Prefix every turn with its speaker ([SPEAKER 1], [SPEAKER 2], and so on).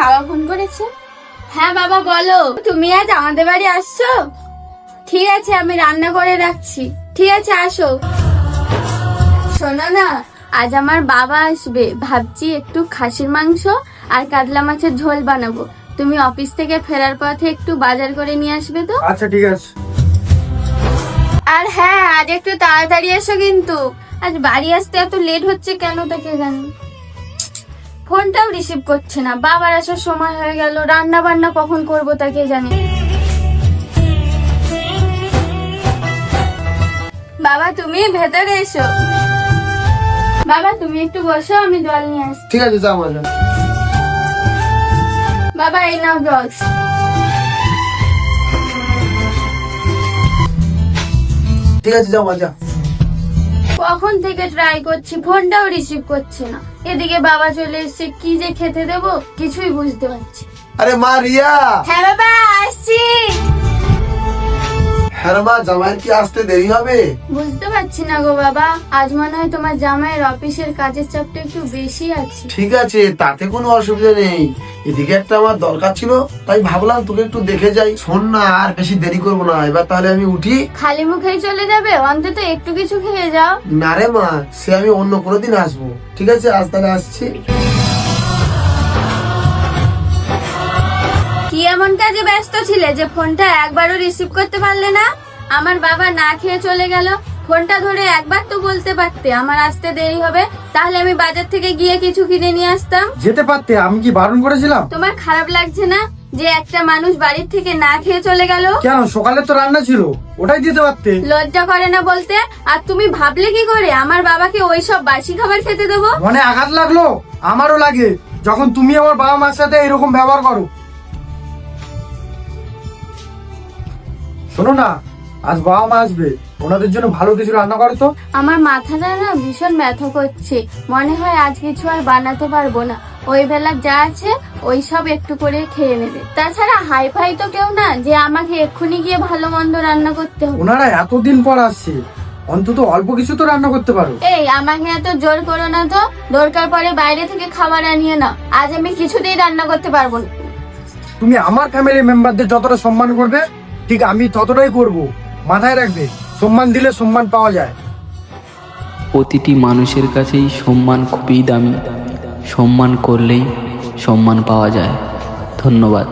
[SPEAKER 1] বাবা ফোন করেছে। হ্যাঁ বাবা বলো, তুমি আজ আমাদের বাড়ি আসছো? ঠিক আছে, আমি রান্না করে রাখছি। ঠিক আছে, আসো। শোনো না, আজ আমার বাবা আসবে, ভাবছি একটু খাসির মাংস আর কাতলা মাছের ঝোল বানাবো। তুমি অফিস থেকে ফেরার পথে একটু বাজার করে নিয়ে আসবে তো।
[SPEAKER 2] আচ্ছা ঠিক আছে।
[SPEAKER 1] আর হ্যাঁ, আজ একটু তাড়াতাড়ি এসো কিন্তু। আজ বাড়ি আসতে এত লেট হচ্ছে কেন তাকে জানি। ফোনটাও রিসিভ করছে না। বাবার আসার সময় হয়ে গেল, রান্না বান্না কখন করবো তাকে জানি। বাবা তুমি ভেতরে এসো। বাবা তুমি একটু বসো, আমি জল নিয়ে আসছি।
[SPEAKER 2] ঠিক আছে যাও মজা।
[SPEAKER 1] বাবা এই নাও জল।
[SPEAKER 2] ঠিক আছে যাও মজা।
[SPEAKER 1] কখন থেকে ট্রাই করছি, ফোনটাও রিসিভ করছে না। এদিকে বাবা চলে এসেছে, কি যে খেতে দেবো কিছুই বুঝতে পারছি।
[SPEAKER 2] আরে মা রিয়া।
[SPEAKER 1] হ্যাঁ বাবা আসছি।
[SPEAKER 2] হ্যাঁ মা, জামাইয়ের কি আসতে দেরি হবে?
[SPEAKER 1] বুঝতে পারছি না গো বাবা, আজ মনে হয় তোমার জামাইয়ের অফিসের কাজের চাপটা একটু বেশি আছে।
[SPEAKER 2] ঠিক আছে, তাতে কোনো অসুবিধা নেই। এদিকে একটা আমার দরকার ছিল, তাই ভাবলাম তোকে একটু দেখে যাই। শোন না, আর বেশি দেরি করবো না, এবার তাহলে আমি উঠি।
[SPEAKER 1] খালি মুখেই চলে যাবে? অন্তত একটু কিছু খেয়ে যাও।
[SPEAKER 2] না রে মা, সে আমি অন্য কোনোদিন আসবো। ঠিক আছে, আজ তাহলে আসছি।
[SPEAKER 1] কি এমন কাজে ব্যস্ত ছিলে যে ফোনটা একবারও রিসিভ করতে পারলে না? আমার বাবা না খেয়ে চলে গেল, ফোনটা ধরে একবার তো বলতে পারতে আমার আসতে দেরি হবে, তাহলে আমি বাজার থেকে গিয়ে কিছু কিনে নিয়ে আসতাম।
[SPEAKER 2] যেতে পারতে, আমি কি বারণ করেছিলাম?
[SPEAKER 1] তোমার খারাপ লাগছে না যে একটা মানুষ বাড়ির থেকে না খেয়ে চলে গেল?
[SPEAKER 2] কেন, সকালে তো রান্না ছিল, ওটাই দিতে পারতে।
[SPEAKER 1] লজ্জা করে না বলতে? আর তুমি ভাবলে কি করে আমার বাবাকে ওইসব বাসি খাবার খেতে দেবো?
[SPEAKER 2] মনে আঘাত লাগলো? আমারও লাগে, যখন তুমি আমার বাবা মার সাথে এরকম ব্যবহার করো। শোনো না, আজ বাবা মা আসবে, ওনাদের জন্য ভালো কিছু রান্না করো তো।
[SPEAKER 1] আমার মাথাটা না ভীষণ ব্যথা করছে, মনে হয় আজ কিছু আর বানাতে পারবো না। ওই বেলা যা আছে ওই সব একটু করে খেয়ে নেবে। তাছাড়া হাই ফাই তো কেউ না যে আমাকে এক্ষুনি গিয়ে ভালো মন্দ রান্না করতে হবে।
[SPEAKER 2] ওনারা এতদিন পর আসছে, অন্তত অল্প কিছু তো রান্না করতে পারো।
[SPEAKER 1] এই আমাকে এত জোর করো না তো, দরকার পড়ে বাইরে থেকে খাবার আনিয়ে নাও। আজ আমি কিছুতেই রান্না করতে পারবো না।
[SPEAKER 2] তুমি আমার ফ্যামিলি মেম্বারদের যতটা সম্মান করবে, ঠিক আমি ততটাই করব। মাথায় রাখবে, সম্মান দিলে সম্মান পাওয়া যায়।
[SPEAKER 3] প্রতিটি মানুষের কাছেই সম্মান খুবই দামি। সম্মান করলেই সম্মান পাওয়া যায়। ধন্যবাদ।